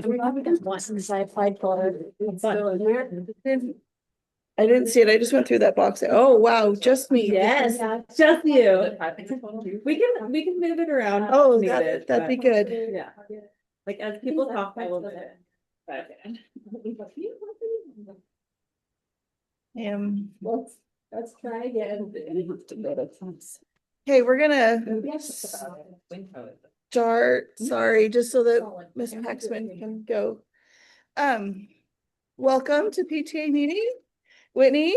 Since I applied for it. I didn't see it. I just went through that box. Oh, wow, just me. Yes, just you. We can move it around. Oh, if needed, that'd be good. Yeah. Like as people talk, I will. Let's try again. Okay, we're gonna start, sorry, just so that Miss Paxman can go. Welcome to PTA meeting. Whitney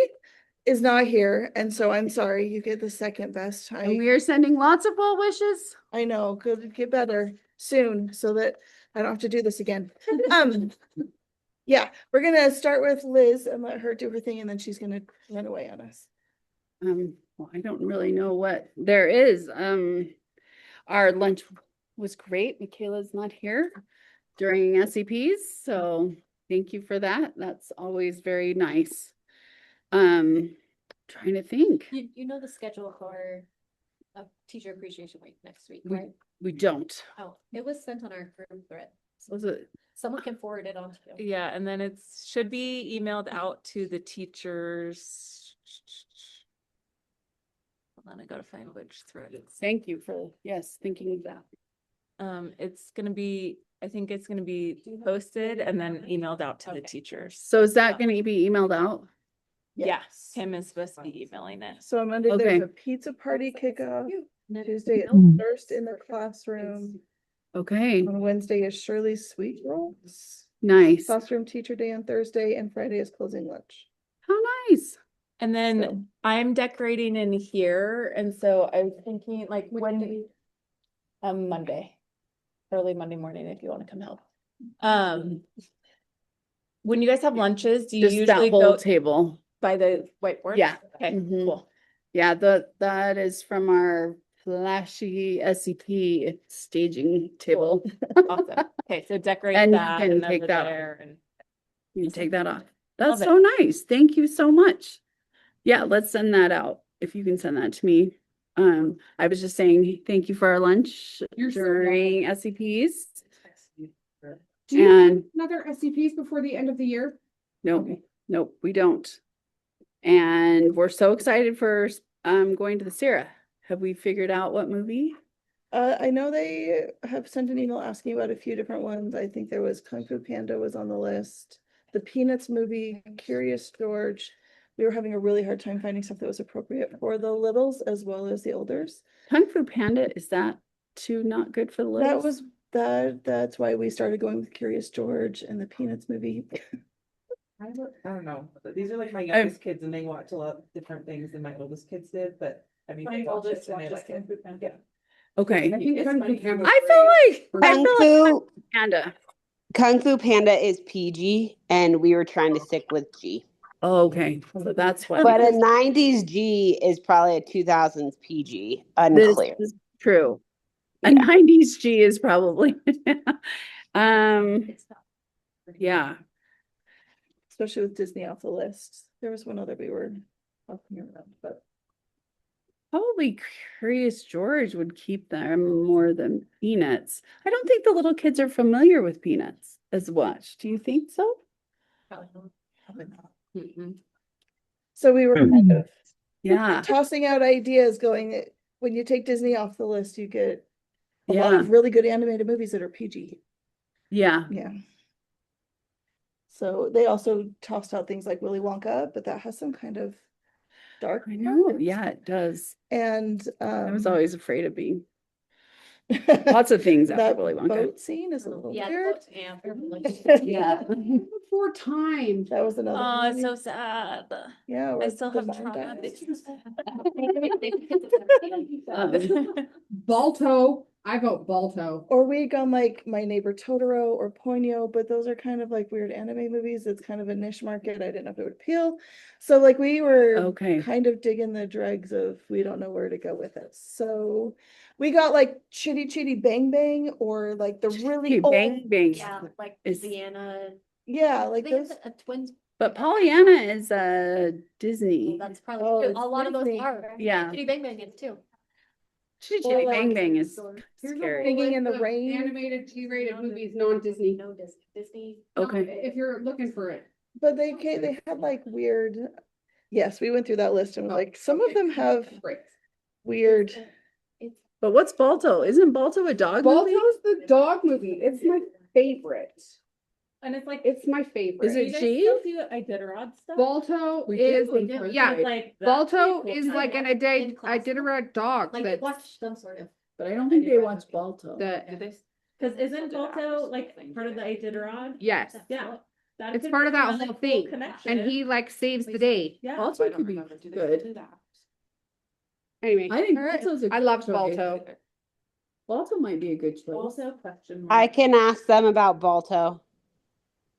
is not here, and so I'm sorry, you get the second best. And we are sending lots of well wishes. I know, could get better soon so that I don't have to do this again. Yeah, we're gonna start with Liz and let her do her thing, and then she's gonna run away on us. Well, I don't really know what there is. Our lunch was great. Michaela's not here during SCPs, so thank you for that. That's always very nice. Trying to think. You know the schedule for a teacher appreciation week next week, We- right? We don't. Oh, it was sent on our group thread. Was it? Someone can forward it on to you. Yeah, and then it should be emailed out to the teachers. Hold on, I gotta find which thread it's. Thank you for, yes, thinking of that. It's gonna be, I think it's gonna be posted and then emailed out to the teachers. So is that going to be emailed out? Yes, Kim is supposed to be emailing it. So Monday, there's Okay. a pizza party kickoff. Tuesday is Mm. first in the classroom. Okay, On Wednesday is Shirley's sweet rolls. nice. Classroom teacher day on Thursday, and Friday is closing lunch. How nice. And then So- I'm decorating in here, and so I was thinking like when, Monday, early Monday morning, if you want to come help. When you guys have lunches, do you Just that usually whole go table. by the whiteboard? Yeah. Okay, Mhm. cool. Yeah, that is from our flashy SCP staging table. Awesome. Okay, so decorate And you that can and take over that there and. You can take that off. That's Love it. so nice. Thank you so much. Yeah, let's send that out. If you can send that to me. I was just saying, thank you for our lunch You're so during SCPs. Do you And have another SCPs before the end of the year? nope, nope, we don't. And we're so excited for going to the Sierra. Have we figured out what movie? I know they have sent an email asking about a few different ones. I think there was Kung Fu Panda was on the list. The Peanuts movie, Curious George. We were having a really hard time finding stuff that was appropriate for the littles as well as the elders. Kung Fu Panda, is that too not good for the That littles? was that's why we started going with Curious George and the Peanuts movie. I don't know, but these are like my youngest kids and they watch a lot of different things than my oldest kids did, but I mean. My they watch oldest it and they watches like it. Kung Fu Panda. Yeah. Okay. I think It's Kung Fu funny. Panda- Kung Fu Panda is PG and we were trying to stick with G. Okay, so that's what. But a 90s G is probably a 2000s PG. This Unclear. is true. A Yeah. 90s G is probably. Yeah, Especially with Disney off the list. There was one other we were talking around, but probably Curious George would keep them more than Peanuts. I don't think the little kids are familiar with Peanuts as much. Do you think so? probably not. Mm-mm. So we were kind of Yeah, tossing out ideas going, when you take Disney off the list, you get a lot yeah, of really good animated movies that are PG. yeah. Yeah. So they also tossed out things like Willy Wonka, but that has some kind of dark. I know. parts. Yeah, it does. And I was always afraid of being lots of things after that Willy Wonka. boat scene is a little Yeah, the weird. boats, yeah. Yeah. Before time. That was another. Oh, it's movie. so sad. Yeah. I where still the have man trauma. dies. Balto. I vote Balto. Or we gone like My Neighbor Totoro or Ponyo, but those are kind of like weird anime movies. It's kind of a niche market. I didn't know if it would appeal. So like we were Okay. kind of digging the dregs of we don't know where to go with it. So we got like Chitty Chitty Bang Bang or like the really Hey, old, Bang Bang. Yeah, like Is- Louisiana. yeah, like They have those. a twins. But Pollyanna is Disney. That's probably Oh, true. it's A lot of those Disney. are. Yeah. Kitty Bang Bang is too. Chitty Chitty Bang Bang is Here's a scary. whole Singing in list the of rain. Animated G-rated movies, non-Disney. No Disney. Okay. If you're looking for it. But they had like weird, yes, we went through that list and was Oh, like, some of okay. them have Great. weird. But what's Balto? Isn't Balto a dog movie? Balto's the dog movie. It's my favorite. And it's like. It's my favorite. Is Do it you guys G? still do Iditarod stuff? Balto We is, did one for yeah, It's like, that's Balto pretty cool. is like an Iditarod dog Like that's watch some sort of. But I don't think they watch Balto. that, Cause isn't Balto like part of the Iditarod? yes. Yeah. That It's could part be of that another whole cool thing. connection. And he like saves the day. Yeah. Balto could be good. Anyway, I think All right. Balto's a I loved good choice. Balto. Balto might be a good choice. Also question I mark. can ask them about Balto.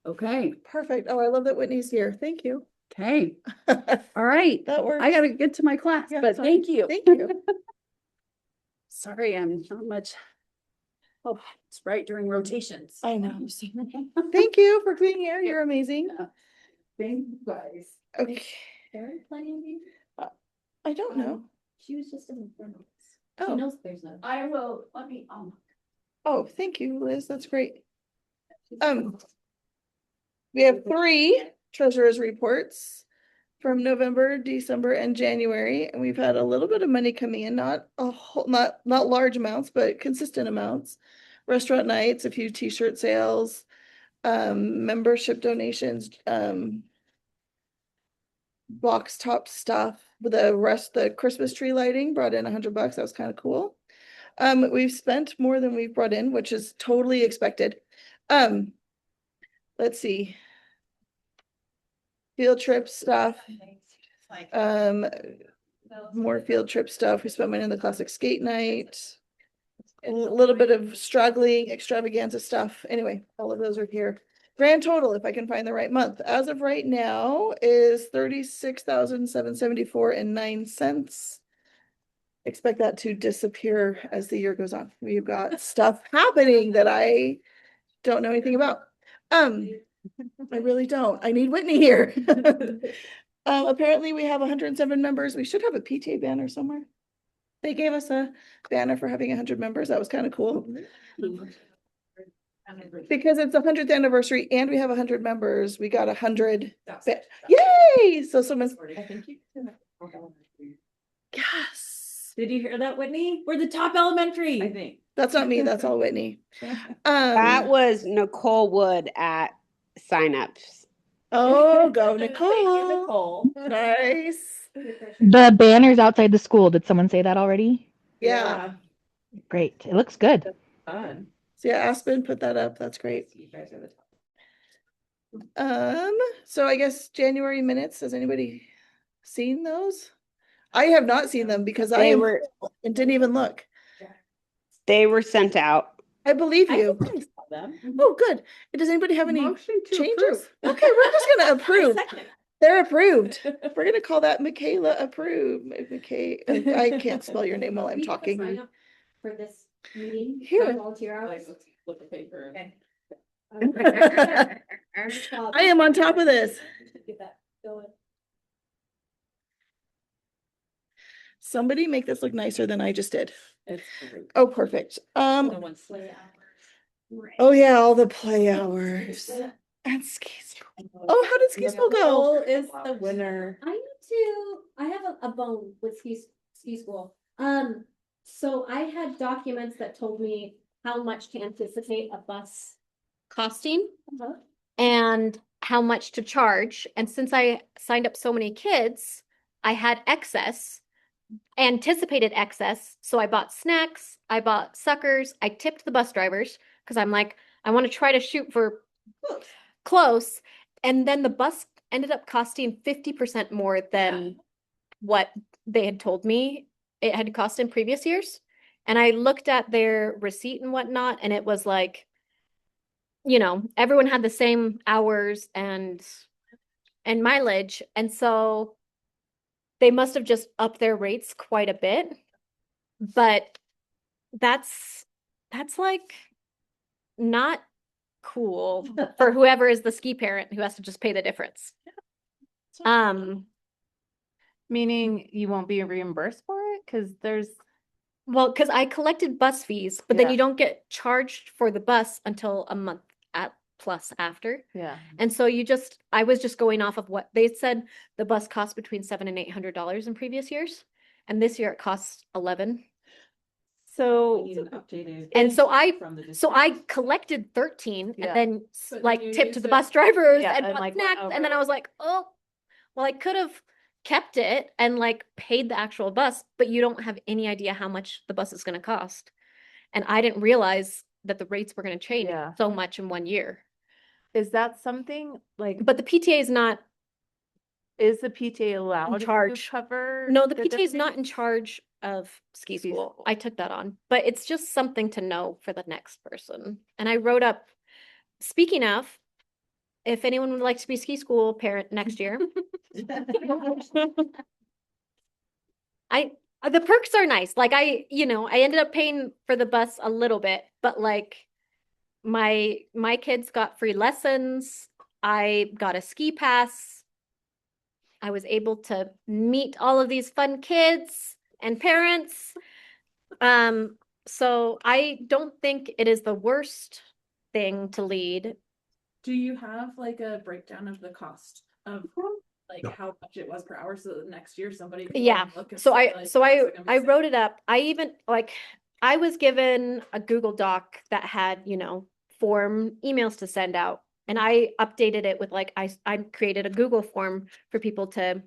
Okay, Perfect. Oh, I love that Whitney's here. Thank you. okay, That all right. works. I gotta get to my class, Yeah, but fine. thank you. Thank you. Sorry, I'm not much. Oh, it's right during rotations. I know. Thank you for being here. You're amazing. Thank you guys. Okay. Karen planning these? I don't know. She was just in the. She Oh, knows there's no. I will, let me, oh, thank you, Liz. That's great. We have 3 treasurer's reports from November, December, and January, and we've had a little bit of money coming in, not a whole, not large amounts, but consistent amounts. Restaurant nights, a few t-shirt sales, membership donations, box top stuff. With the Christmas tree lighting brought in $100. That was kind of cool. We've spent more than we've brought in, which is totally expected. Let's see. Field trip stuff. More field trip stuff. We spent money on the classic skate night. And a little bit of struggling extravaganza stuff. Anyway, all of those are here. Grand total, if I can find the right month, as of right now is 36,774.09. Expect that to disappear as the year goes on. We've got stuff happening that I don't know anything about. I really don't. I need Whitney here. Apparently we have 107 members. We should have a PTA banner somewhere. They gave us a banner for having 100 members. That was kind of cool. Because it's the 100th anniversary and we have 100 members, we got 100. Yay! So someone's, I think you. yes. Did you hear that, Whitney? We're the top elementary. I think. That's not me, that's all Whitney. That was Nicole Wood at signups. Oh, go Thank you, Nicole. Nicole. Nice. The banners outside the school, did someone say that already? Yeah. Great. It looks good. Fun. So yeah, Aspen put that up. That's great. You guys are the top. So I guess January minutes, has anybody seen those? I have not seen them because I They am were and didn't even look. sent out. I believe I you. think I saw them. Oh, good. Does anybody have any Motion to changes? approve. Okay, we're just gonna approve. Second. They're approved. We're gonna call that Michaela approved. I can't spell your name while I'm talking. Sign up For this meeting. Here. Volunteer hours. Flip the paper. Okay. I am on top of this. Get that going. Somebody make this look nicer than I just did. It's great. Oh, perfect. No one's- Play hours. Oh yeah, all the play hours. And ski school. Oh, how did ski school go? Nicole is the winner. I need to, I have a bone with ski school. So I had documents that told me how much to anticipate a bus costing. And how much to charge. And since I signed up so many kids, I had anticipated excess. So I bought snacks, I bought suckers, I tipped the bus drivers because I'm like, I want to try to shoot for close. And then the bus ended up costing 50% more than what they had told me it had cost in previous years. And I looked at their receipt and whatnot, and it was like, everyone had the same hours and mileage. And so they must have just upped their rates quite a bit. But that's like not cool for whoever is the ski parent who has to just pay the difference. Meaning you won't be reimbursed for it? Cause there's Well, because I collected bus fees, but then Yeah. you don't get charged for the bus until a month at plus after. Yeah. And so I was just going off of what they said the bus cost between $700 and $800 in previous years. And this year it costs 11. So, We need an updated. And so from the so I district. collected 13 Yeah. and then But then like you tipped used the it- bus drivers Yeah, and and, bought like, went snacks. And then I over. was like, oh, well, I could have kept it and like paid the actual bus, but you don't have any idea how much the bus is going to cost. And I didn't realize that the rates were going to change Yeah. so much in 1 year. is that something like, But the PTA is not, is the PTA allowed to charge. cover? no, the PTA is not in difference? charge of ski Ski school. school. I took that on, but it's just something to know for the next person. And I wrote up, speaking of, if anyone would like to be ski school parent next year, the perks are nice. Like I ended up paying for the bus a little bit, but like my kids got free lessons. I got a ski pass. I was able to meet all of these fun kids and parents. So I don't think it is the worst thing to lead. Do you have like a breakdown of the cost of like how much it was per hour so that next year somebody can Yeah. look and So see, I like, so what's I it gonna be I saved? wrote it up. I even like I was given a Google Doc that had, form emails to send out. And I updated it with like I created a Google form for people to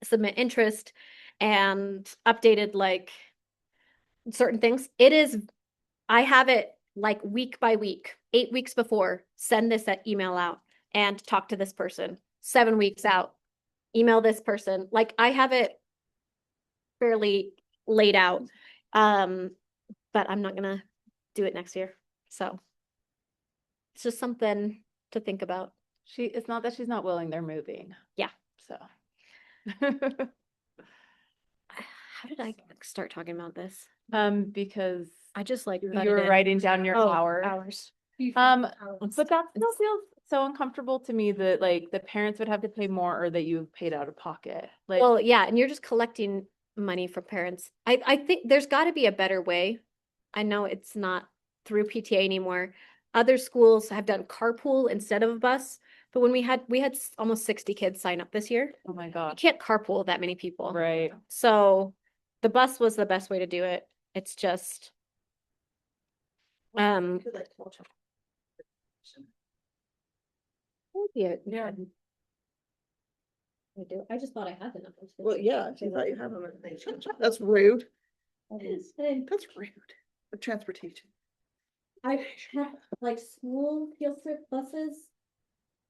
submit interest and updated like certain things. I have it like week by week, 8 weeks before, send this email out and talk to this person. 7 weeks out, email this person. Like I have it fairly laid out. But I'm not gonna do it next year. So it's just something to think about. It's not that she's not willing, they're moving. Yeah. So. How did I start talking about this? Because I just like you put were it in. writing down your Oh, hours. hours. But that still feels so uncomfortable to me that like the parents would have to pay more or that you paid out of pocket. Like, Well, yeah, and you're just collecting money from parents. I think there's got to be a better way. I know it's not through PTA anymore. Other schools have done carpool instead of a bus, but when we had almost 60 kids sign up this year. oh my You God. can't carpool that many people. Right. So the bus was the best way to do it. It's just Yeah. I just thought I had the numbers. Well, yeah, if you thought you had them, that's rude. That's rude. The transportation. I have like school field trip buses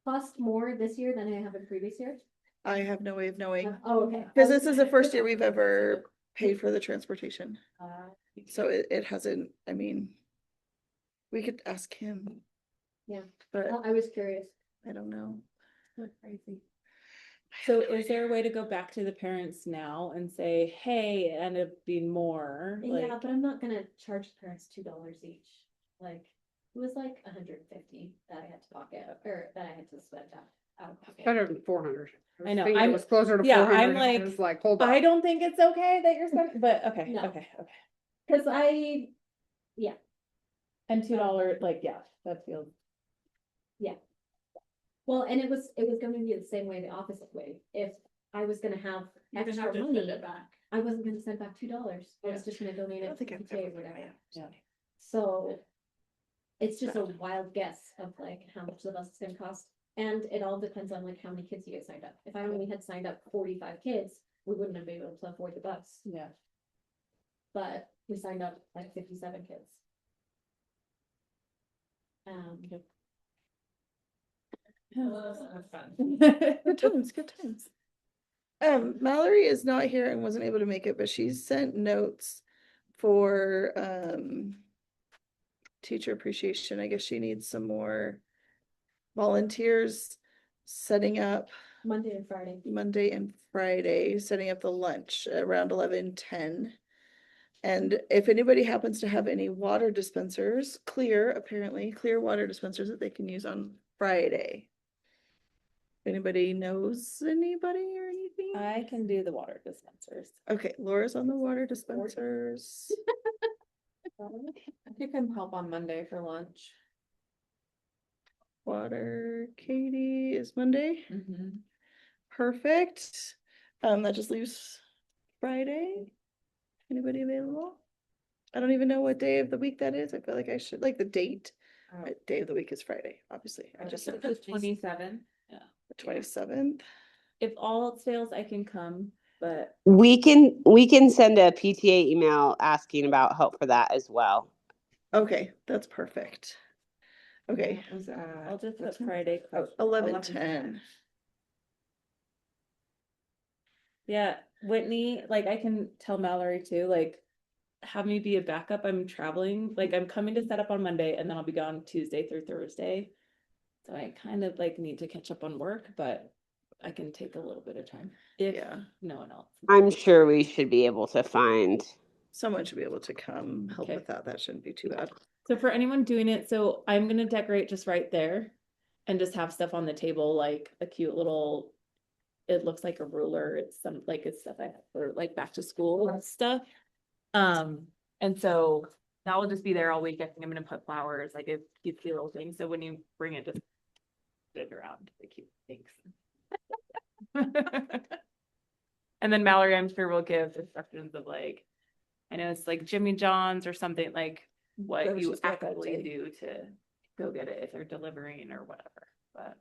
cost more this year than I have in previous years. I have no way of knowing, Oh, okay. because this is the first year we've ever paid for the transportation. So it hasn't, I mean, we could ask him. Yeah. But I was curious. I don't know. Crazy. So is there a way to go back to the parents now and say, hey, it ended up being more? Yeah, Like, but I'm not gonna charge parents $2 each. Like, it was like 150 that I had to pocket, or that I had to spend out of pocket. Better than 400. I know, It I'm- was closer to yeah, 400. I'm like, It's like, hold I on. don't think it's okay that you're spending, but okay, No. okay. Cause And $2, like, yeah, that feels. well, and it was gonna be the same way, the opposite way. If I was gonna have extra money, I wasn't gonna send back $2. I was just gonna donate I it don't to think I've PTA or ever whatever. Yeah. So it's just a wild guess of like how much the bus is gonna cost. And it all depends on like how many kids you get signed up. If I only had signed up 45 kids, we wouldn't have been able to afford the bus. Yeah. But we signed up like 57 kids. Good times, good times. Mallory is not here and wasn't able to make it, but she's sent notes for teacher appreciation. I guess she needs some more volunteers setting up Monday and Friday. Monday and Friday, setting up the lunch around 11:10. And if anybody happens to have any water dispensers, clear water dispensers that they can use on Friday. Anybody knows anybody or anything? I can do the water dispensers. Okay, Laura's on the water dispensers. I think I'm help on Monday for lunch. Water, Katie is Monday. Mm-hmm. Perfect. That just leaves Friday. Anybody available? I don't even know what day of the week that is. I feel like I should, like the date. Day of the week is Friday, obviously. I just said the 27. Yeah. 27th. If all else fails, I can come, but We can send a PTA email asking about help for that as well. Okay, that's perfect. Okay, That was, I'll just put Friday. 11:10. Yeah, Whitney, like I can tell Mallory too, like have me be a backup. I'm traveling, like I'm coming to set up on Monday and then I'll be gone Tuesday through Thursday. So I kind of like need to catch up on work, but I can take a little bit of time if Yeah. no one else. I'm sure we should be able to find. Someone should be able to come help Okay. with that. That shouldn't be too bad. So for anyone doing it, so I'm gonna decorate just right there and just have stuff on the table, like a cute little, it looks like a ruler. It's some like it's stuff I have for like back to school stuff. And so that will just be there all week. I think I'm gonna put flowers, like a cute little thing. So when you bring it, just put it around the cute things. And then Mallory, I'm sure will give instructions of like, I know it's like Jimmy John's or something like what Whatever you she's got that actively day. do to go get it if they're delivering or whatever, but.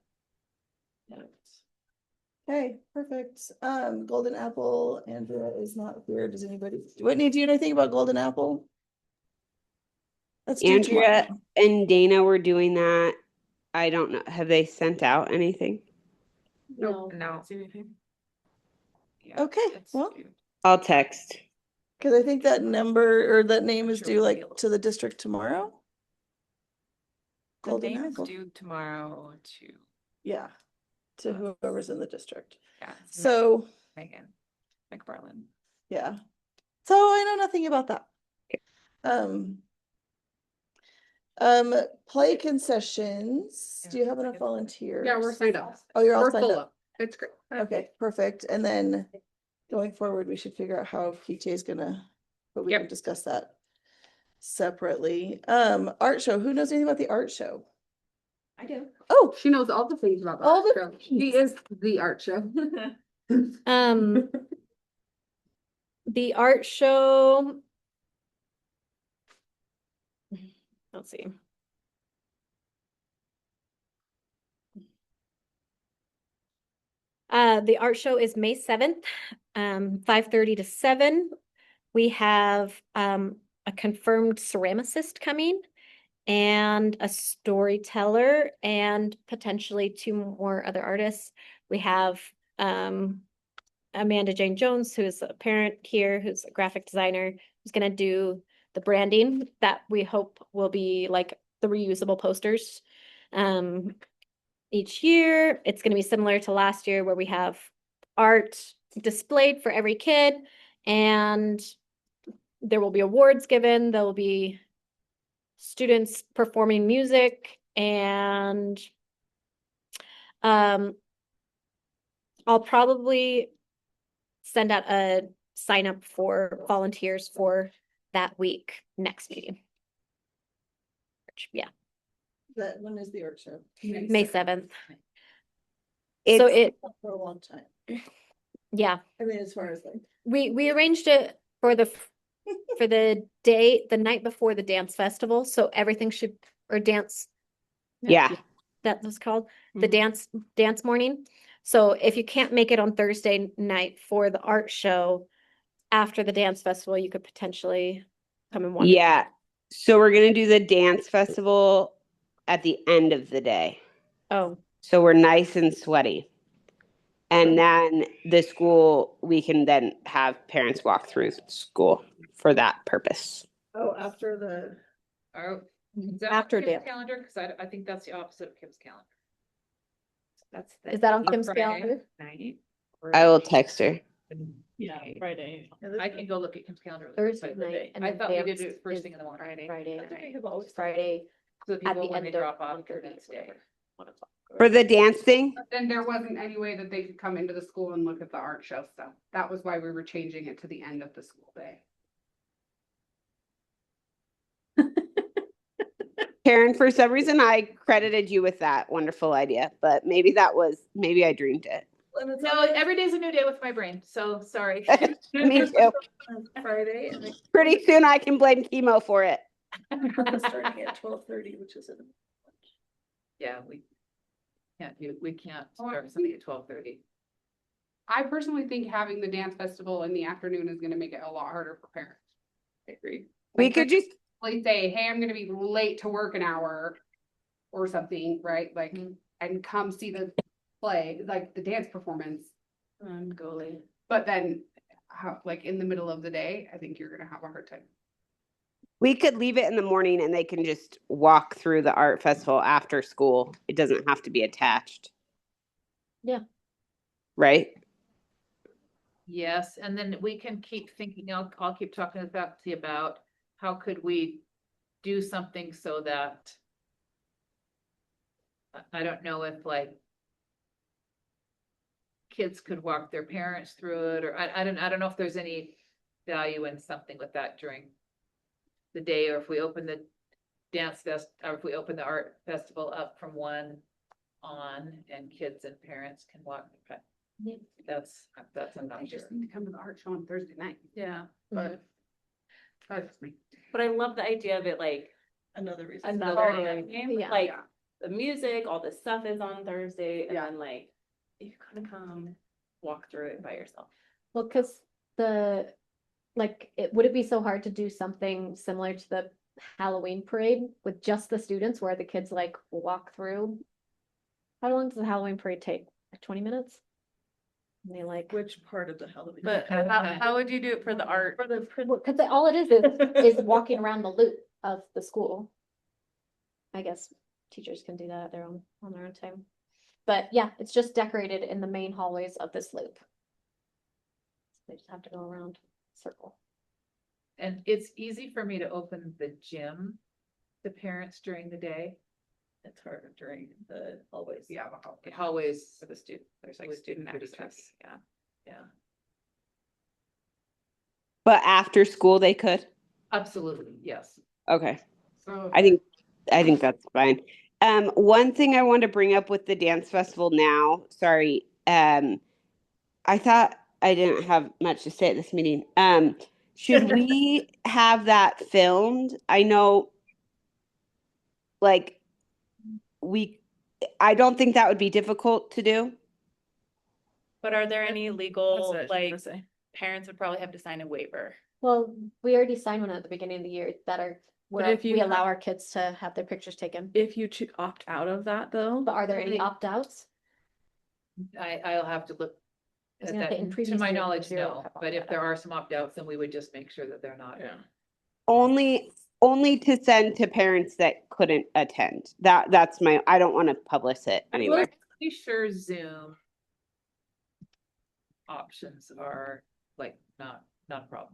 Yeah. Okay, perfect. Golden Apple, Andrea is not here. Does anybody, Whitney, do you know anything about Golden Apple? Let's do Andrea tomorrow. and Dana were doing that. I don't know. Have they sent out anything? Nope. no. See anything? Yeah, Okay, it's well, due. I'll text. because I think that number or that name I'm is sure due we'll be like able to the district tomorrow. The Golden name is Apple. due tomorrow to, Yeah, to whoever's in the district. yeah, So, Megan McFarland. yeah. So I know nothing about that. Um, play concessions. Do you have enough volunteers? Yeah, we're signed up. Oh, you're all We're signed full up. up. It's great. Okay, perfect. And then going forward, we should figure out how PTA is gonna, but we Yep. can discuss that separately. Art show. Who knows anything about the art show? I do. Oh, She knows all the things about the All art the show. She is the art show. The art show. Let's see. The art show is May 7th, 5:30 to 7. We have a confirmed ceramicist coming and a storyteller and potentially 2 more other artists. We have Amanda Jane Jones, who is a parent here, who's a graphic designer, who's gonna do the branding that we hope will be like the reusable posters. Each year, it's gonna be similar to last year where we have art displayed for every kid and there will be awards given, there will be students performing music and I'll probably send out a sign up for volunteers for that week next meeting. Yeah, that when is the art show? May 7th. It's, So it, For a long time. yeah, I mean, as far as like. we arranged it for the day, the night before the dance festival, so everything should, or dance, yeah. that was called, the Mhm. dance morning. So if you can't make it on Thursday night for the art show, after the dance festival, you could potentially come and watch. Yeah. So we're going to do the dance festival at the end of the day. Oh, So we're nice and sweaty. And then the school, we can then have parents walk through school for that purpose. Oh, after the. Oh, After dance. calendar? Cause I think that's the opposite of Kim's calendar. That's. Is that on Kim's Friday calendar? Night. I will text her. Yeah, Friday. I can go look at Kim's calendar. Thursday night, and I then thought we did dance it first is thing in the morning. Friday I think we night. have always. Friday So at people, the when they end of drop off, 1:30 the next day. 1 o'clock. For the dance thing? But then there wasn't any way that they could come into the school and look at the art show stuff. That was why we were changing it to the end of the school day. Karen, for some reason, I credited you with that wonderful idea, but maybe I dreamed it. And it's No, on every day's a new day with my brain, so sorry. Me too. Friday and they Pretty soon I can blame chemo for it. starting at 12:30, which is Yeah, we can't start something at 12:30. I personally think having the dance festival in the afternoon is gonna make it a lot harder for parents. I agree. We could just, Like say, hey, I'm gonna be late to work an hour or something, right? Like, and come see the play, like the dance performance. Goalie. But then, like in the middle of the day, I think you're gonna have a hard time. we could leave it in the morning and they can just walk through the art festival after school. It doesn't have to be attached. Yeah. Right? Yes, and then we can keep thinking, I'll keep talking about how could we do something so that I don't know if like kids could walk their parents through it, or I don't know if there's any value in something with that during the day, or if we open the or if we open the art festival up from 1 on and kids and parents can walk. Yeah. That's I'm I not sure. just need to come to the art show on Thursday night. Yeah, But that's just me. But I love the idea of it like another reason. another Totally. game, Yeah. like Yeah. the music, all this stuff is on Thursday, and Yeah. then like you kind of come walk through it by yourself. Well, because would it be so hard to do something similar to the Halloween parade with just the students where the kids like walk through? How long does the Halloween parade take? Like 20 minutes? And they like, Which part of the Halloween? But how would you do it for the art? For the because all it is walking around the loop of the school. I guess teachers can do that at on their own time. But yeah, it's just decorated in the main hallways of this loop. They just have to go around circle. And it's easy for me to open the gym to parents during the day. It's harder during the hallways. Yeah. Hallways for the student, there's like Always student pretty access, yeah, yeah, But after school they could? absolutely, yes. Okay. So I think that's fine. One thing I want to bring up with the dance festival now, sorry, I thought I didn't have much to say at this meeting. Should we have that filmed? I know, like, I don't think that would be difficult to do. But are there any legal, That's what I was like, gonna say. parents would probably have to sign a waiver? Well, we already signed one at the beginning of the year where if you we allow have- our kids to have their pictures taken. If you opt out of that though. But are there any opt-outs? I'll have to look I was at gonna say, in that, to previous my years, knowledge, zero no, have but if opted there out. are some opt-outs, then we would just make sure that they're not. Yeah. Only to send to parents that couldn't attend. That's I don't want to publish it anyway. Pretty sure Zoom options are like not a problem.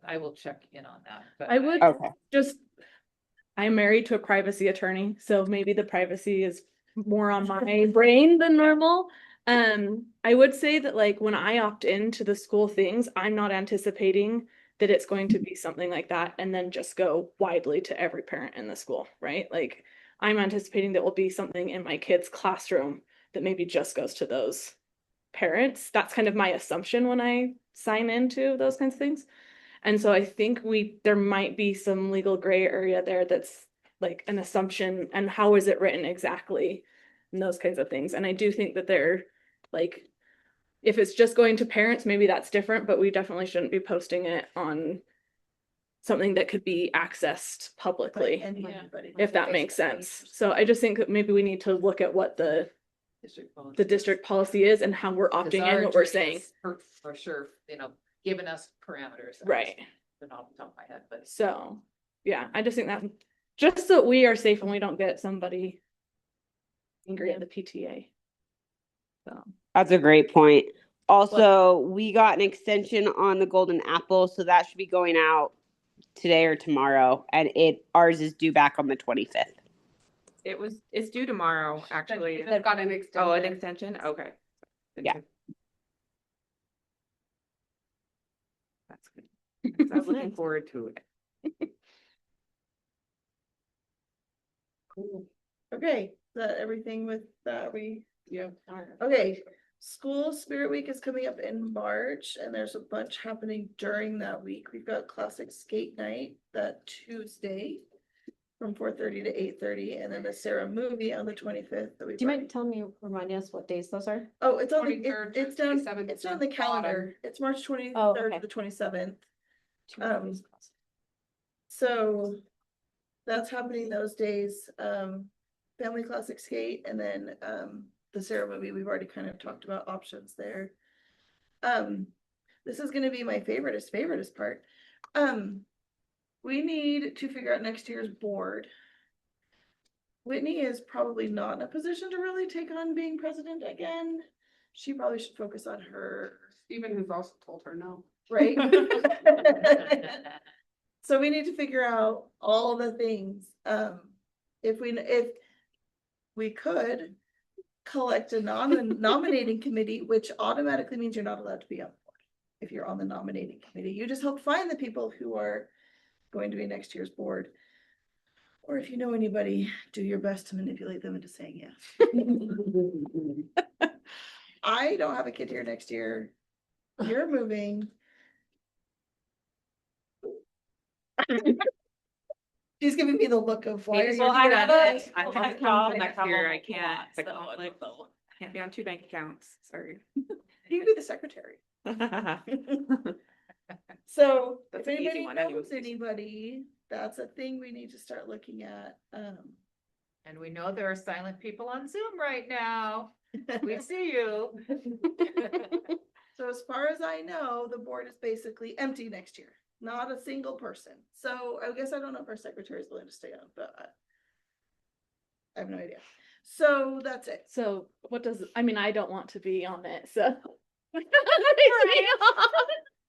I will check in on that, but I would Okay. just, I'm married to a privacy attorney, so maybe the privacy is more on my brain than normal. I would say that like when I opt into the school things, I'm not anticipating that it's going to be something like that and then just go widely to every parent in the school, right? Like I'm anticipating that will be something in my kid's classroom that maybe just goes to those parents. That's kind of my assumption when I sign into those kinds of things. And so I think there might be some legal gray area there that's like an assumption and how is it written exactly and those kinds of things. And I do think that they're like, if it's just going to parents, maybe that's different, but we definitely shouldn't be posting it on something that could be accessed publicly, if that makes sense. So I just think that maybe we need to look at what the district policy is and how we're opting in, what we're saying. For sure, giving us parameters. Right. They're not off the top of my head, but So, yeah, I just think that just so we are safe and we don't get somebody angry at the PTA. So, That's a great point. Also, we got an extension on the Golden Apple, so that should be going out today or tomorrow, and ours is due back on the 25th. It's due tomorrow, actually. They've got an extension. Oh, an extension? Okay. Yeah. That's good. I was looking forward to it. Cool. Okay, is that everything with that? Yeah. Okay, School Spirit Week is coming up in March and there's a bunch happening during that week. We've got Classic Skate Night that Tuesday from 4:30 to 8:30, and then the Sarah movie on the 25th. Do you mind telling me, reminding us what days those are? Oh, it's on the, 23rd, it's down, 27th, it's on and the bottom. calendar. It's March 23rd okay. to the 27th. Two days. So that's happening those days. Family Classic Skate, and then the Sarah movie, we've already kind of talked about options there. This is gonna be my favoriteest part. We need to figure out next year's board. Whitney is probably not in a position to really take on being president again. She probably should focus on her, Stephen has also told her no. right? So we need to figure out all the things. If we could collect a nominating committee, which automatically means you're not allowed to be on the board. If you're on the nominating committee, you just help find the people who are going to be next year's board. Or if you know anybody, do your best to manipulate them into saying yes. I don't have a kid here next year. You're moving. She's giving me the look of why are you Well, doing that? I have a job next year. I can't, it's a conflict. Can't be on 2 bank accounts, sorry. You can be the secretary. So if That's an easy anybody one knows anyways. anybody, that's a thing we need to start looking at. And we know there are silent people on Zoom right now. We see you. So as far as I know, the board is basically empty next year, not a single person. So I guess I don't know if our secretary is willing to stay on, but I have no idea. So that's it. So what does, I mean, I don't want to be on it, so.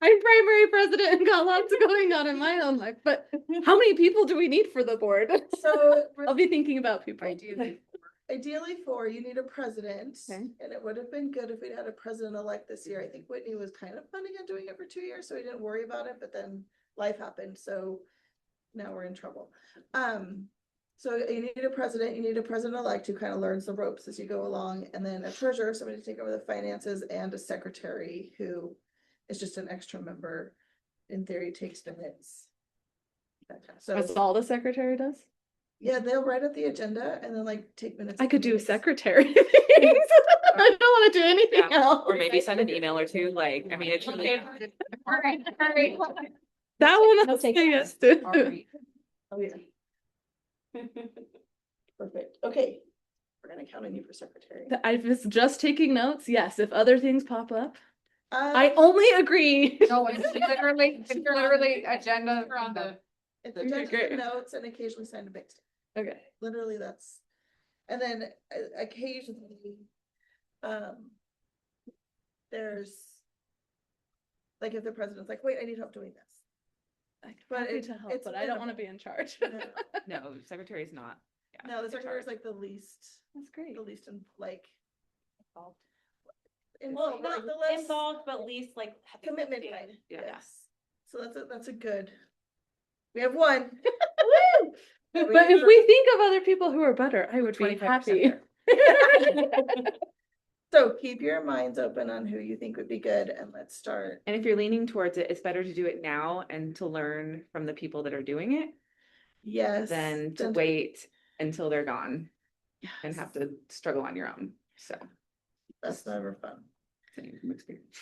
I'm primary president and got lots going on in my own life, but how many people do we need for the board? So I'll be thinking about people. ideally 4, you need a president. Okay. And it would have been good if we'd had a president-elect this year. I think Whitney was kind of planning on doing it for 2 years, so we didn't worry about it, but then life happened, so now we're in trouble. So you need a president, you need a president-elect who kind of learns the ropes as you go along, and then a treasurer, somebody to take over the finances, and a secretary who is just an extra member, in theory, takes minutes. So, That's all the secretary does? yeah, they'll write up the agenda and then like take minutes. I of could do meetings. secretary things. I don't want to do anything Yeah, else. or maybe send an email or 2, like, I mean, it's really. All right. That one No I'll say take yes to. All right. Oh, yeah. Perfect. Okay. We're gonna count on you for secretary. I was just taking notes. Yes, if other things pop up, I Um, only agree. No, it's literally agenda on the. It's Okay, agenda great. and notes and occasionally send a big stick. Okay. Literally that's, and then occasionally, there's like if the president's like, wait, I need help doing this. I'm But happy it- to help, it's but I don't want to minimal. be in charge. No, No, secretary is not. Yeah, No, the in secretary is charge. like the least, That's great. the least in like. Involved. Involved, like the less Involved, but least like. commitment kind. Yeah. Yes. So that's a good. We have one. But if we think of other people who are better, I would be 25% happy. So keep your minds open on who you think would be good and let's start. And if you're leaning towards it, it's better to do it now and to learn from the people that are doing it Yes. than to then wait until they're gone and have to struggle on your own. So. That's never fun. saying from experience.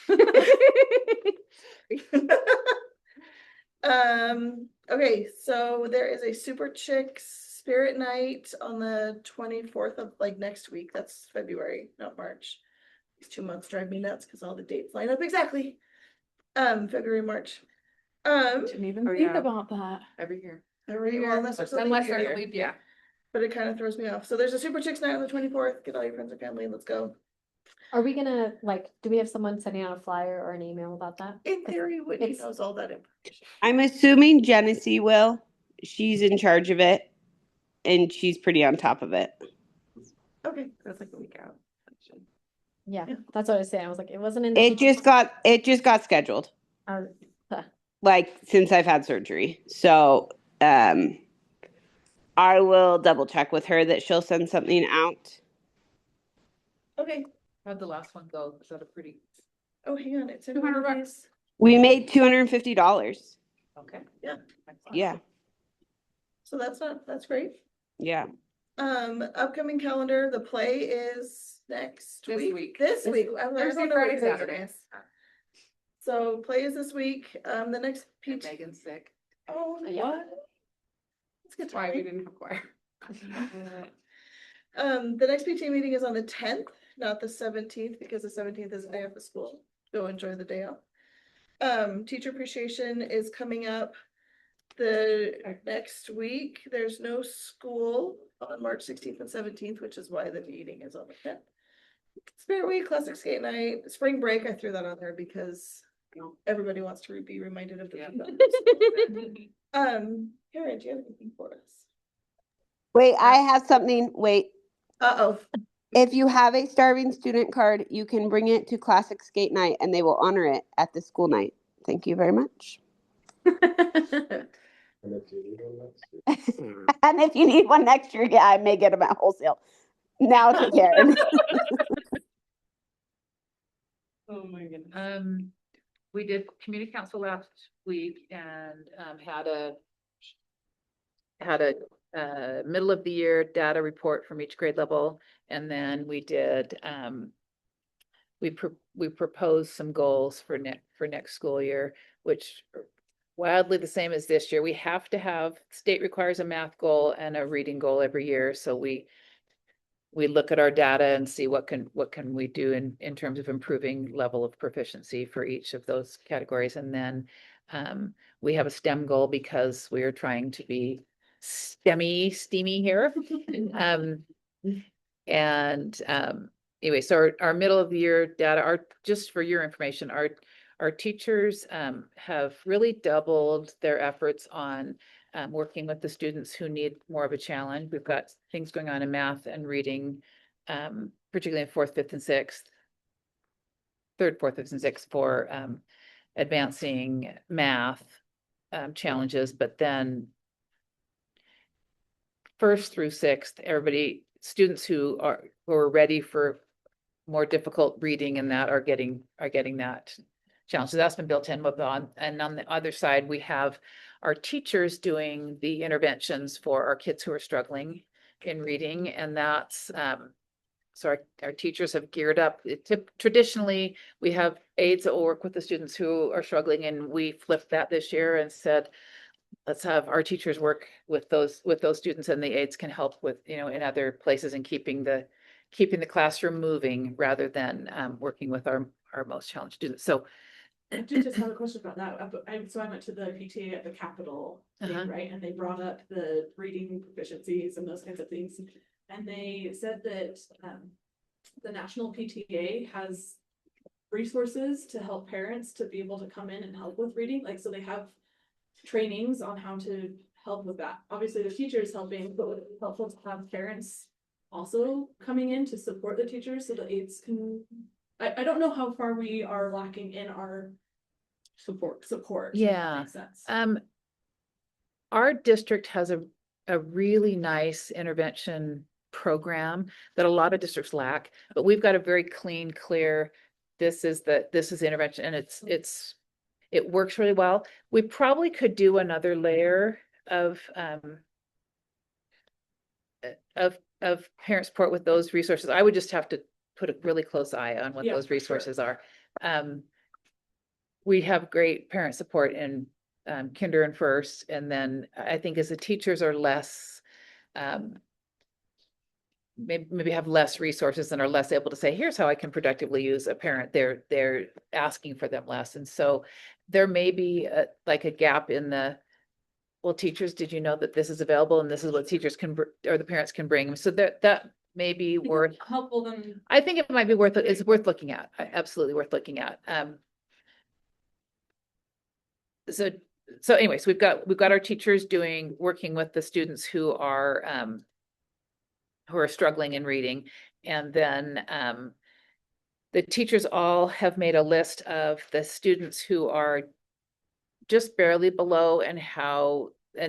Okay, so there is a Super Chicks Spirit Night on the 24th of like next week. That's February, not March. These 2 months drive me nuts because all the dates line up exactly. February, March. Didn't even Oh, think yeah. about that. Every year. Every well, unless there's a leap Unless year, there's a leap year. but it kind of throws me off. So there's a Super Chicks Night on the 24th. Get all your friends and family. Let's go. Are we gonna, like, do we have someone sending out a flyer or an email about that? In theory, Whitney it's- knows all that information. I'm assuming Genesee will. She's in charge of it. and she's pretty on top of it. Okay, That's like a week out. Yeah, Yeah. that's what I was saying. I was like, it wasn't in. It just got scheduled, like since I've had surgery. So I will double check with her that she'll send something out. okay. How'd the last one go? Was that a pretty, Oh, hang on, it's in $200 one of these. We made $250. okay? Yeah. Yeah, So that's great. yeah. Upcoming calendar, the play is next This week. week. This week. I was Thursday, on the Friday, weekdays. Saturday. So play is this week. The next And PT. Megan's sick. Oh, Yeah. what? Let's get That's why we to didn't require. The next PT meeting is on the 10th, not the 17th, because the 17th is a day off of school. Go enjoy the day off. Teacher appreciation is coming up the next week. There's no school on March 16th and 17th, which is why the meeting is on the 10th. Spirit Week, Classic Skate Night, Spring Break, I threw that on there because everybody wants to be reminded of the. Yeah. Karen, do you have anything for us? Wait, I have something. Wait, Uh-oh. if you have a starving student card, you can bring it to Classic Skate Night and they will honor it at the school night. Thank you very much. And if you need one next year, yeah, I may get them at wholesale. Now to Karen. Oh my goodness. We did community council last week and had a middle of the year data report from each grade level. And then we did, we proposed some goals for next school year, which are wildly the same as this year. We have to have, state requires a math goal and a reading goal every year. So we look at our data and see what can we do in terms of improving level of proficiency for each of those categories. And then we have a STEM goal because we are trying to be steamy here. Anyway, so our middle of the year data are, just for your information, our teachers have really doubled their efforts on working with the students who need more of a challenge. We've got things going on in math and reading, particularly in fourth, fifth, and sixth, third, fourth, fifth, and sixth for advancing math challenges, but then first through sixth, students who are ready for more difficult reading and that are getting that challenge. So that's been built in with and on the other side, we have our teachers doing the interventions for our kids who are struggling in reading. And that's, so our teachers have geared up. Traditionally, we have aides that will work with the students who are struggling, and we flipped that this year and said, let's have our teachers work with those students, and the aides can help with, in other places and keeping the classroom moving rather than working with our most challenged students. So I do just have a question about that. So I went to the PTA at the Capitol thing, right? And they brought up the reading proficiencies and those kinds of things. And they said that the national PTA has resources to help parents to be able to come in and help with reading. Like, so they have trainings on how to help with that. Obviously the teachers helping, but it's helpful to have parents also coming in to support the teachers so the aides can, I don't know how far we are lacking in our support. Yeah. Makes sense. Our district has a really nice intervention program that a lot of districts lack, but we've got a very clean, clear, this is intervention, and it works really well. We probably could do another layer of parent support with those resources. I would just have to put a really close eye on what those resources are. We have great parent support in kinder and first, and then I think as the teachers are less, maybe have less resources and are less able to say, here's how I can productively use a parent. They're asking for them less, and so there may be like a gap in the, well, teachers, did you know that this is available and this is what teachers can or the parents can bring? So that may be worth helpful than. I think it might be worth it. It's worth looking at. Absolutely worth looking at. So so anyways, we've got our teachers working with the students who are struggling in reading. And then the teachers all have made a list of the students who are just barely below and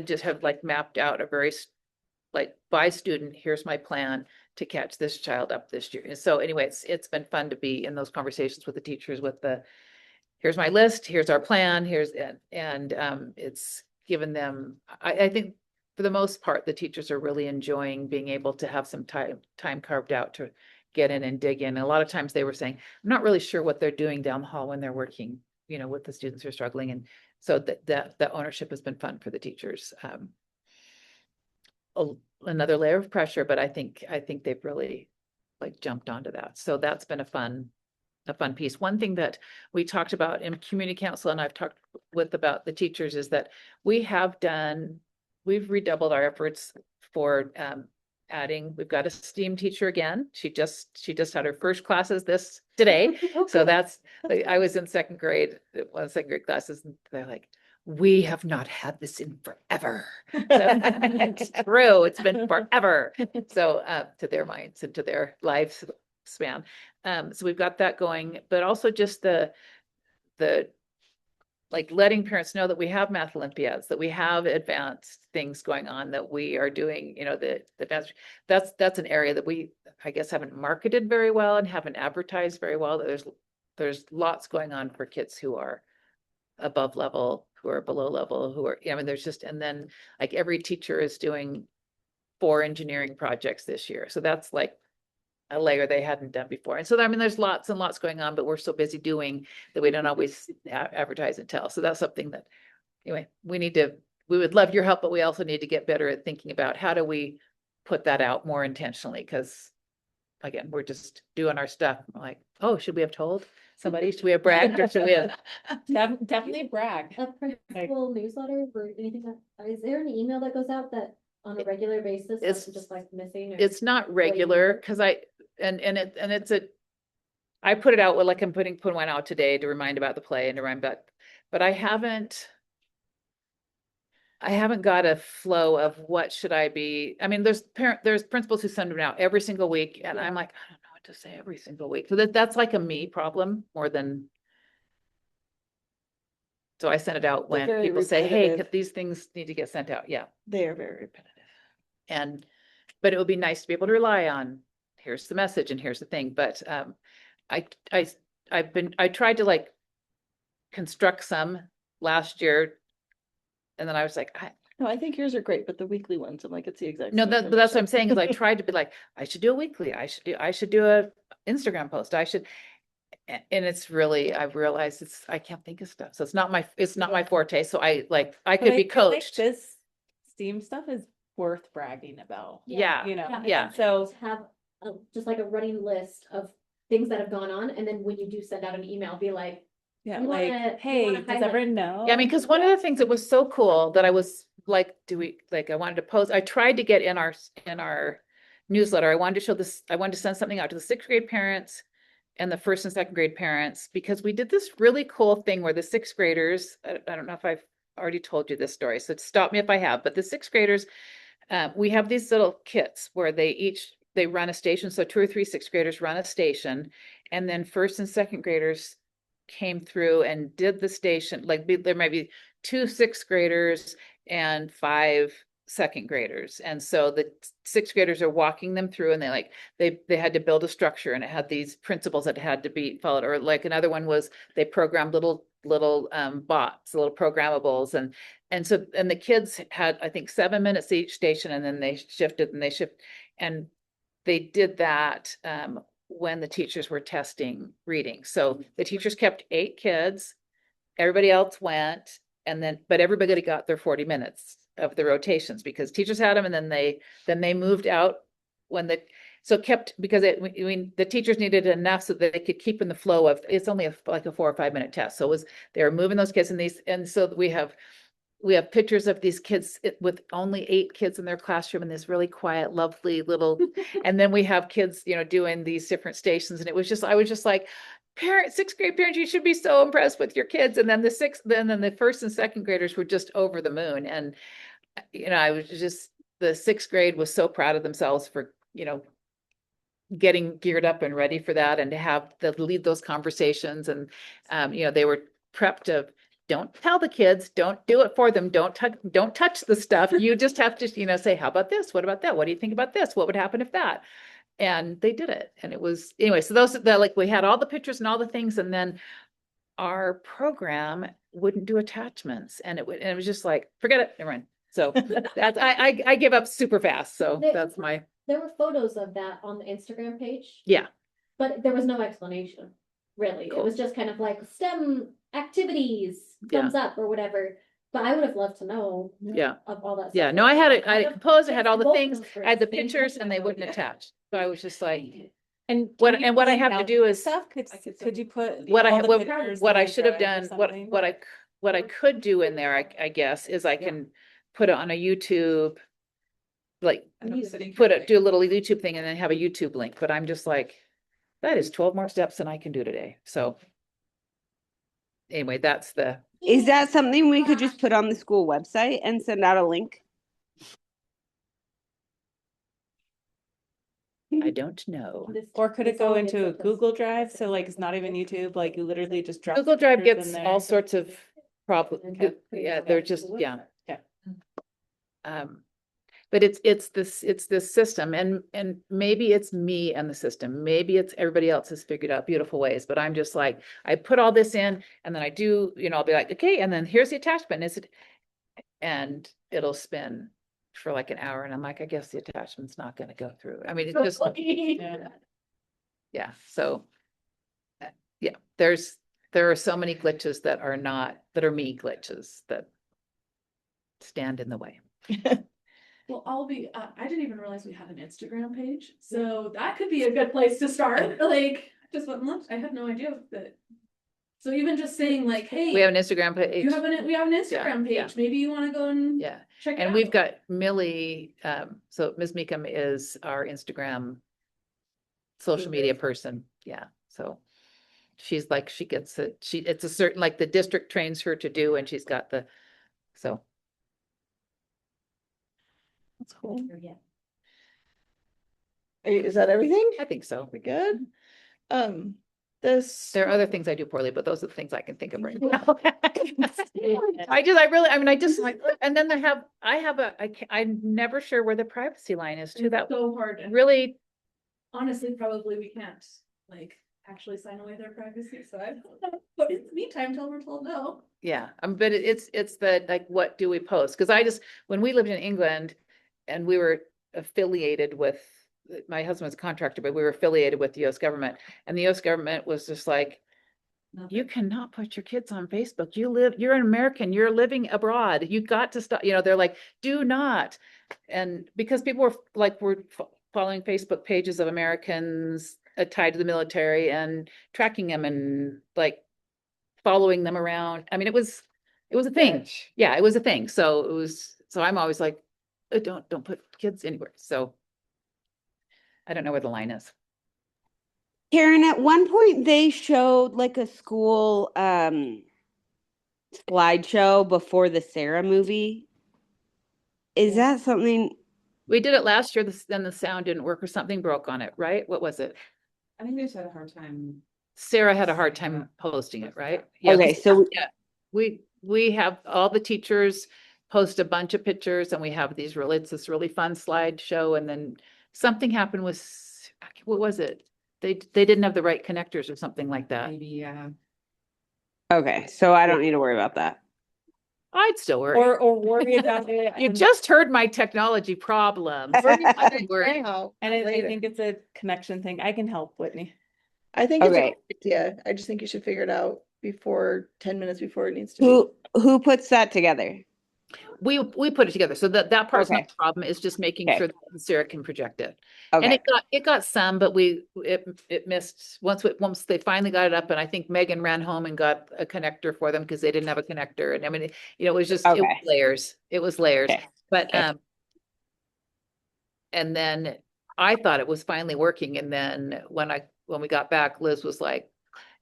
just have like mapped out a very like by student, here's my plan to catch this child up this year. And so anyway, it's been fun to be in those conversations with the teachers with here's my list, here's our plan, and it's given them, I think for the most part, the teachers are really enjoying being able to have some time carved out to get in and dig in. And a lot of times they were saying, I'm not really sure what they're doing down the hall when they're working, with the students who are struggling. And so that ownership has been fun for the teachers. Another layer of pressure, but I think they've really like jumped onto that. So that's been a fun piece. One thing that we talked about in community council and I've talked about the teachers is that we've redoubled our efforts for we've got a STEAM teacher again. She just had her first classes today. So I was in second grade, one of the second grade classes, and they're like, we have not had this in forever. So, it's true, it's been forever. So to their minds and to their lives span. So we've got that going, but also just the like letting parents know that we have math Olympiads, that we have advanced things going on, that we are doing, that's an area that we, I guess, haven't marketed very well and haven't advertised very well. That there's lots going on for kids who are above level, who are below level, there's just, and then like every teacher is doing 4 engineering projects this year. So that's like a layer they hadn't done before. And so, there's lots and lots going on, but we're so busy doing that we don't always advertise and tell. So that's something that, anyway, we would love your help, but we also need to get better at thinking about how do we put that out more intentionally? Because again, we're just doing our stuff. I'm like, oh, should we have told somebody? Should we have bragged or should we have? Definitely brag. A principal newsletter or anything is there an email that goes out that on a regular basis, It's just like missing? It's not regular because I put it out like I'm putting one out today to remind about the play and to remind about, but I haven't got a flow of what should I be. There's principals who send them out every single week and I'm like, I don't know what to say every single week. So that's like a me problem more than. So I send it out when They're very people say, hey, repetitive. these things need to get sent out. Yeah. They are very repetitive. But it would be nice to be able to rely on, here's the message and here's the thing. But I tried to like construct some last year. And then I was like, No, I think yours are great, but the weekly ones, I'm like, it's the exact. no, same that's what I'm information. saying is I tried to be like, I should do a weekly. I should do a Instagram post. And it's really, I've realized I can't think of stuff. So it's not my forte. So I could be I feel like coached. this STEAM stuff is worth bragging about. Yeah. Yeah. So To have just like a running list of things that have gone on, and then when you do send out an email, be like, yeah, You like, wanna- you hey, wanna does highlight- everyone know? Yeah, because one of the things that was so cool that I was like, I wanted to post, I tried to get in our newsletter. I wanted to send something out to the 6th grade parents and the 1st and 2nd grade parents, because we did this really cool thing where the 6th graders, I don't know if I've already told you this story, so stop me if I have, but the 6th graders, we have these little kits where they run a station. So 2 or 3 6th graders run a station, and then 1st and 2nd graders came through and did the station. Like there might be 2 6th graders and 5 2nd graders. And so the 6th graders are walking them through, and they had to build a structure, and it had these principles that had to be followed. Or like another one was they programmed little bots, little programmables, and the kids had, I think, 7 minutes each station, and then they shifted and they did that when the teachers were testing reading. So the teachers kept 8 kids, everybody else went, but everybody got their 40 minutes of the rotations because teachers had them, and then they moved out because the teachers needed enough so that they could keep in the flow of, it's only like a 4 or 5 minute test. So they were moving those kids and so we have pictures of these kids with only 8 kids in their classroom in this really quiet, lovely little, and then we have kids, doing these different stations. And I was just like, sixth grade parents, you should be so impressed with your kids. And then then the first and second graders were just over the moon. And, I was just, the sixth grade was so proud of themselves for, getting geared up and ready for that and to have to lead those conversations. And, they were prepped of, don't tell the kids, don't do it for them. Don't touch the stuff. You just have to, say, how about this? What about that? What do you think about this? What would happen if that? And they did it. And it was, anyway, so we had all the pictures and all the things, and then our program wouldn't do attachments, and it was just like, forget it, never mind. So I give up super fast. So that's my. There were photos of that on the Instagram page. Yeah. But there was no explanation, really. Cool. It was just kind of like STEM activities, thumbs up or whatever. But I would have loved to know of all that stuff. Yeah, no, I had it, I had composed, I had all the things, I had the pictures, and they wouldn't attach. So I was just like, And what I have to do is, stuff, could you put? what all the I, pictures what in I a should have drive or done, something? what I could do in there, I guess, is I can put it on a YouTube, like, do a little YouTube thing and then have a YouTube link, but I'm just like, that is 12 more steps than I can do today. So anyway, Is that something we could just put on the school website and send out a link? I don't know. Or could it go into a Google Drive? So like, it's not even YouTube, like you literally just drop. Google Drive pictures in gets there? all sorts of problems. Okay. Yeah, they're just, yeah. Yeah. But it's this system, and maybe it's me and the system. Maybe it's everybody else has figured out beautiful ways, but I'm just like, I put all this in and then I do, I'll be like, okay, and then here's the attachment. And it'll spin for like an hour, and I'm like, I guess the attachment's not going to go through. I mean, it's just, yeah. So, yeah, there are so many glitches that are me glitches that stand in the way. Well, I didn't even realize we have an Instagram page, so that could be a good place to start. Like, just went and looked. I had no idea that. So even just saying like, hey, We have an Instagram page. we have an Instagram page. yeah. Maybe you want to go and check it out. And we've got Millie, so Ms. Meekum is our Instagram social media person. Yeah. So she's like, she gets it. It's a certain, like the district trains her to do, and she's got so. That's cool. Yeah. Is that everything? I think so. We good? There are other things I do poorly, but those are the things I can think of right now. I just like, and then I'm never sure where the privacy line is too. That so hard. And really, honestly, probably we can't like actually sign away their privacy. So I don't know. But in the meantime, tell we're told no. yeah. But it's the, like, what do we post? Because when we lived in England and we were affiliated with, my husband's a contractor, but we were affiliated with the US government, and the US government was just like, you cannot put your kids on Facebook. You're an American, you're living abroad. You got to stop, they're like, do not. And because people were following Facebook pages of Americans tied to the military and tracking them and like following them around. I mean, it was a thing. Yeah, it was a thing. So I'm always like, don't put kids anywhere. So I don't know where the line is. Karen, at one point they showed like a school slideshow before the Sarah movie. Is that something? We did it last year, then the sound didn't work or something broke on it, right? What was it? I think they just had a hard time. Sarah had a hard time posting it, right? Okay, so yeah, we have all the teachers post a bunch of pictures, and we have it's this really fun slideshow, and then something happened with, what was it? They didn't have the right connectors or something like that. Maybe, yeah. okay, so I don't need to worry about that. I'd still worry. Or worry about it. You just heard my technology problems. I'd worry. And I think it's a connection thing. I can help, Whitney. I think it's a Okay. good idea. I just think you should figure it out before 10 minutes before it needs to be. Who puts that together? We put it together. So that part's not Okay. the problem. It's just making Okay. sure that Sarah can project it. And Okay. it got some, but it missed once they finally got it up, and I think Megan ran home and got a connector for them because they didn't have a connector. And I mean, it was just it was Okay. layers. It was layers. Okay. But Okay. and then I thought it was finally working, and then when we got back, Liz was like,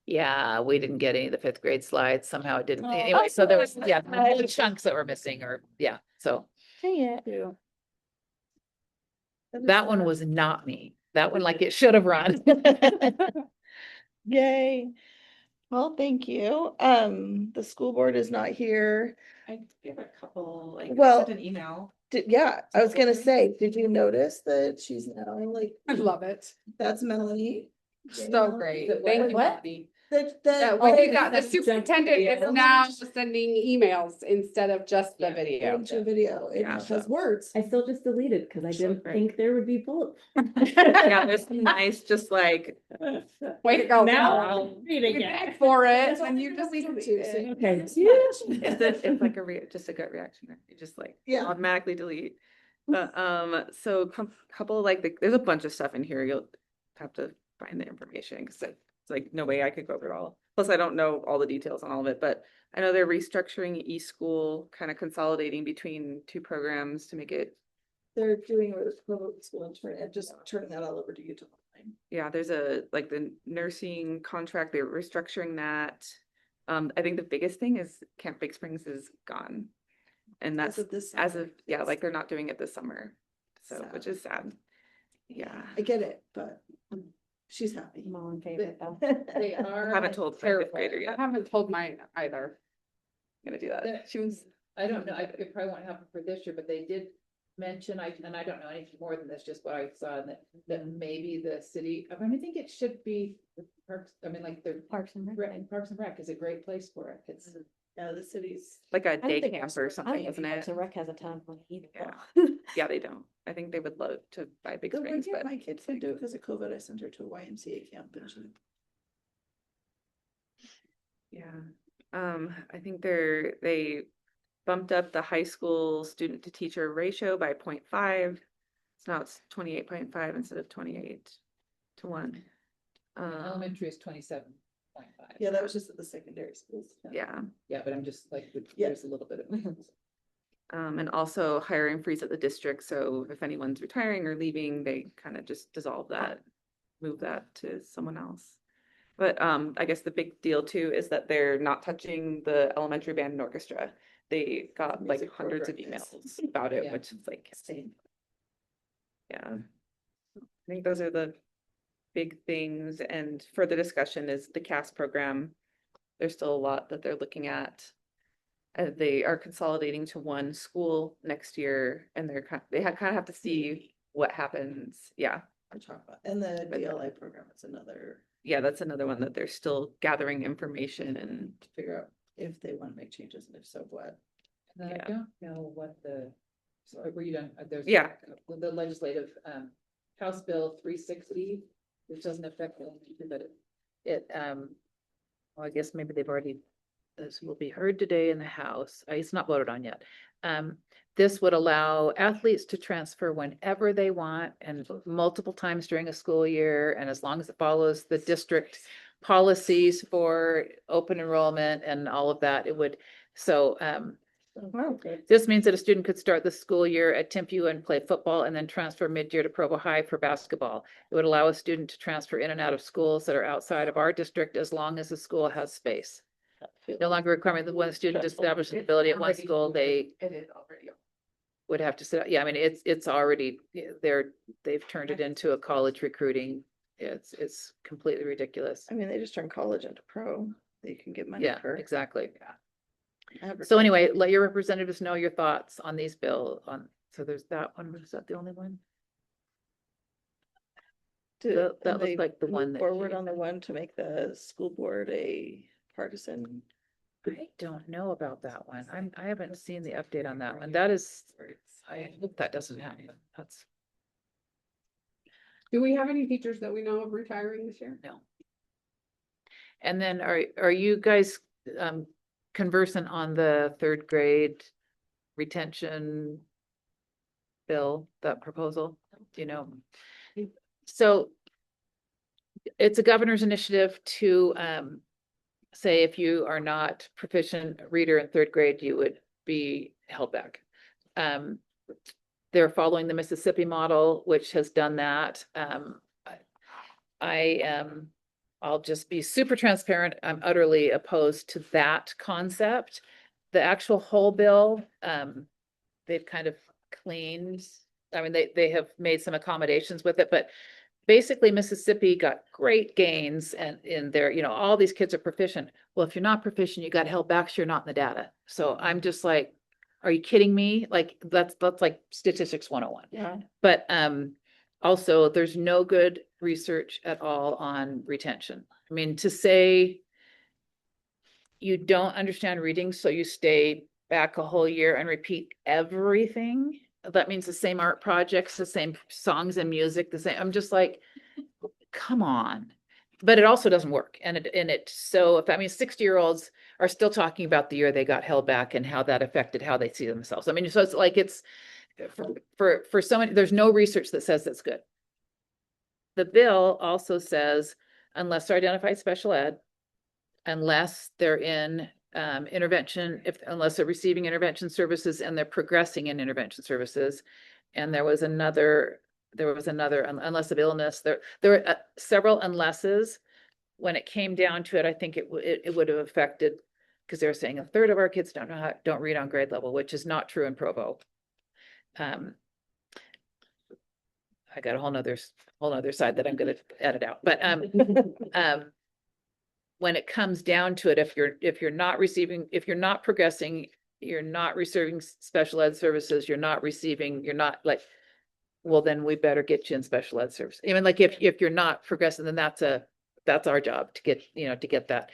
Yeah, we didn't get any of the fifth grade slides. Somehow it didn't. Anyway, so there was, yeah, little chunks that were missing or, yeah, so. Dang it. That one was not me. That one like it should have run. Yay. Well, thank you. The school board is not here. I gave a couple, like, I Well- sent an email. Yeah, I was gonna say, did you notice that she's now like, I love it. that's Melanie? So great. Thank you, What? Melanie. That, Yeah, we did that. The superintendent is now sending emails instead of just the video. Into video, it Yeah. has words. I still just deleted because I didn't great. think there would be bullets. Yeah, there's some nice, just like, Way to go. Now Mel. I'll read You again. beg for it That's and all you they just really need do. to. Okay. it's like just a gut reaction. You just like Yeah. automatically delete. But so couple like there's a bunch of stuff in here. You'll have to find the information because it's like no way I could go over it all. Plus, I don't know all the details on all of it, but I know they're restructuring eSchool, kind of consolidating between two programs to make it. They're doing a remote school and just turning that all over to Utah. Yeah, there's a like the nursing contract. They're restructuring that. I think the biggest thing is Camp Big Springs is gone, and that's As of this as summer. of yeah, like they're not doing it this summer, so Sad. which is sad. Yeah, I get it, but she's happy. I'm all in favor though. They I are. haven't told my fifth terrible. grader I yet. haven't told mine either. I'm gonna do that. She was I don't know, it probably won't happen for this year, but they did mention, and I don't know anything more than this, just what I saw, and that maybe the city, I mean, I think it should be the parks, I mean, like the Parks and Rec. Parks and Rec is a great place for it. It's, Yeah, the city's. like a I don't day think camp Parks or and- I something, don't isn't think Parks it? and Rec has a ton of money either. Yeah. Yeah, they don't. I think they would love to buy Big The one Springs, year but my kids didn't do it because of COVID, I sent her to a YMCA camp and she. yeah. I think they bumped up the high school student to teacher ratio by 0.5. So now it's 28.5 instead of 28:1. elementary is 27.5. Yeah, that was just at the secondary schools. Yeah. Yeah, but I'm just like, Yeah. there's a little bit of. And also hiring freeze at the district. So if anyone's retiring or leaving, they kind of just dissolve that, move that to someone else. But I guess the big deal too is that they're not touching the elementary band and orchestra. They got like Music hundreds of program is- emails about it, Yeah. which is like, yeah. I think those are the big things. And further discussion is the CAS program. There's still a lot that they're looking at. They are consolidating to one school next year, and they kind of have to see what happens. Yeah, We're talking about, and the But- DLI program is another, yeah, that's another one that they're still gathering information and to figure out if they want to make changes and if so, what. And I Yeah. don't know what so were you done? There's. Yeah. The legislative, House Bill 360, which doesn't affect the elementary, but well, I guess maybe they've already, this will be heard today in the House. It's not voted on yet. This would allow athletes to transfer whenever they want and multiple times during a school year, and as long as it follows the district policies for open enrollment and all of that, it would, so, this means that a student could start the school year at Timpview and play football and then transfer mid-year to Provo High for basketball. It would allow a student to transfer in and out of schools that are outside of our district as long as the school has space. No longer requiring that when a student establishes an ability at one school, they it is already. would have to sit, yeah, I mean, it's already, they've turned it into a college recruiting. It's completely ridiculous. I mean, they just turn college into pro, they can get money Yeah, for. exactly. So advertising. anyway, let your representatives know your thoughts on these so there's that one, was that the only one? that And looked they like the move one that Forward you- on the one to make the school board a partisan. I don't know about that one. I haven't seen the update on that one. That is, I hope that doesn't happen. That's, Do we have any teachers that we know of retiring this year? no. And then are you guys conversant on the third grade retention bill, that proposal? Do you know? So it's a governor's initiative to say if you are not proficient reader in third grade, you would be held back. They're following the Mississippi model, which has done that. I I'll just be super transparent. I'm utterly opposed to that concept. The actual whole bill, they've kind of cleaned. I mean, they have made some accommodations with it, but basically Mississippi got great gains and in there, you know, all these kids are proficient. Well, if you're not proficient, you got held back, so you're not in the data. So I'm just like, are you kidding me? Like that's like statistics 101. Yeah. But also there's no good research at all on retention. I mean, to say you don't understand reading, so you stay back a whole year and repeat everything. That means the same art projects, the same songs and music, the same. I'm just like, come on. But it also doesn't work. So if that means 60-year-olds are still talking about the year they got held back and how that affected how they see themselves. I mean, so it's like it's for so many, there's no research that says that's good. The bill also says, unless they're identified special ed, unless they're in intervention, unless they're receiving intervention services and they're progressing in intervention services. And there was another, unless of illness, there were several unlesses. When it came down to it, I think it would have affected, because they were saying a third of our kids don't read on grade level, which is not true in Provo. I got a whole nother side that I'm going to edit out, but when it comes down to it, if you're not progressing, you're not receiving special ed services, you're not like, well, then we better get you in special ed service. Even like if you're not progressing, then that's our job to get that.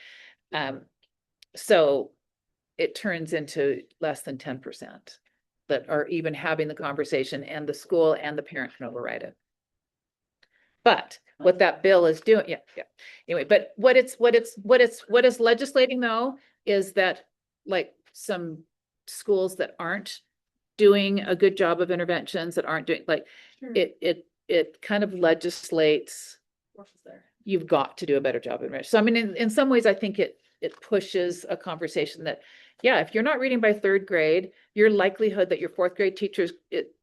So it turns into less than 10% that are even having the conversation, and the school and the parent can override it. But what that bill is doing, yeah. Anyway, but what it's legislating though, is that like some schools that aren't doing a good job of interventions, that aren't doing like, it kind of legislates, you've got to do a better job of intervention. So I mean, in some ways, I think it pushes a conversation that, yeah, if you're not reading by third grade, your likelihood that your fourth grade teachers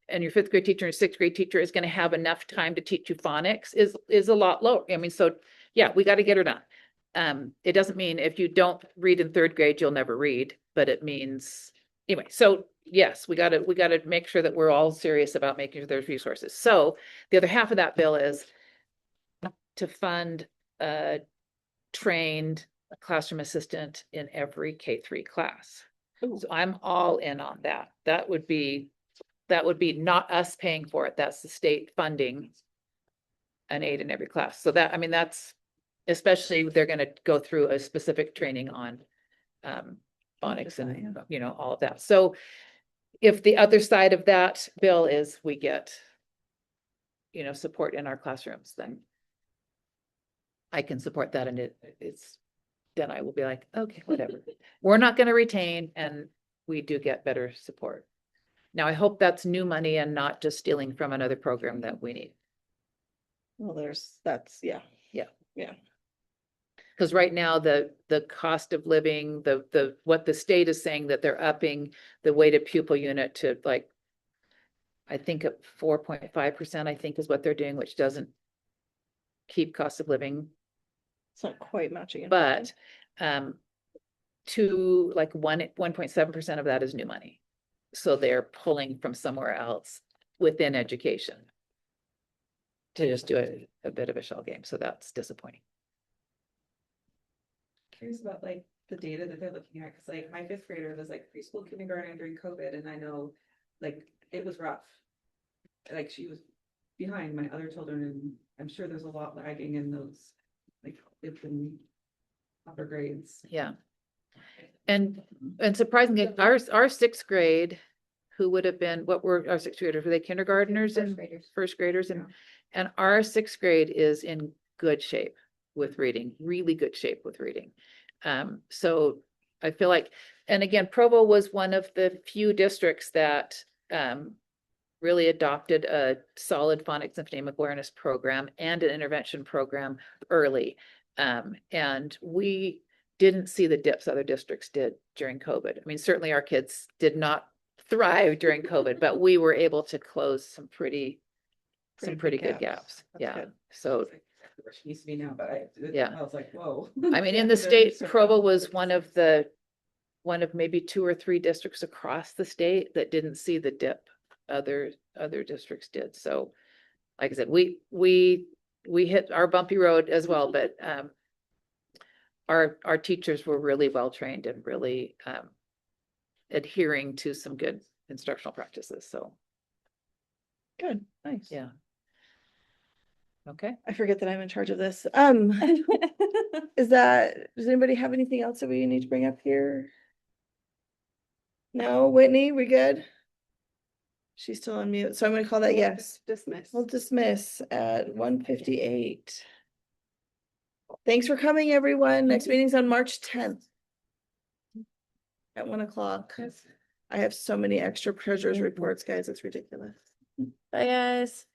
and your fifth grade teacher and sixth grade teacher is going to have enough time to teach you phonics is a lot lower. I mean, so yeah, we got to get her done. It doesn't mean if you don't read in third grade, you'll never read, but it means anyway. So yes, we got to make sure that we're all serious about making sure there's resources. So the other half of that bill is to fund a trained classroom assistant in every K-3 class. Ooh. So I'm all in on that. That would be not us paying for it. That's the state funding an aide in every class. So that, I mean, that's, especially they're going to go through a specific training on phonics and, you know, all of that. So if the other side of that bill is we get, you know, support in our classrooms, then I can support that. And then I will be like, okay, whatever. We're not going to retain, and we do get better support. Now, I hope that's new money and not just stealing from another program that we need. Well, yeah. Because right now, the cost of living, what the state is saying that they're upping the weighted pupil unit to like, I think at 4.5%, I think is what they're doing, which doesn't keep cost of living. It's not quite matching it. But to like 1.7% of that is new money. So they're pulling from somewhere else within education to just do a bit of a shell game. So that's disappointing. Curious about like the data that they're looking at, because like my fifth grader was like preschool kindergarten during COVID, and I know like it was rough. Like she was behind my other children, and I'm sure there's a lot lagging in those like fifth and upper grades. Yeah. And surprisingly, our sixth grade, who would have been, what were our sixth graders? Were they kindergartners and first graders? And our sixth grade is in good shape with reading, really good shape with reading. So I feel like, and again, Provo was one of the few districts that really adopted a solid phonics and phonemic awareness program and an intervention program early. And we didn't see the dips other districts did during COVID. I mean, certainly our kids did not thrive during COVID, but we were able to close some pretty good gaps. That's Yeah. good. So where she needs to be now, but Yeah. I was like, whoa. I mean, in Yeah, the state, Provo was one of maybe 2 or 3 districts across the state that didn't see the dip. Other districts did. So like I said, we hit our bumpy road as well, but our teachers were really well trained and really adhering to some good instructional practices. So Good, nice. yeah. Okay. I forget that I'm in charge of this. Does anybody have anything else that we need to bring up here? No, Whitney, we good? She's still on mute, so I'm gonna call that yes. Dismiss. We'll dismiss at 1:58. Thanks for coming, everyone. Next meeting's on March 10th. At 1 o'clock. I have so many extra treasurer's reports, guys. It's ridiculous. Bye, guys.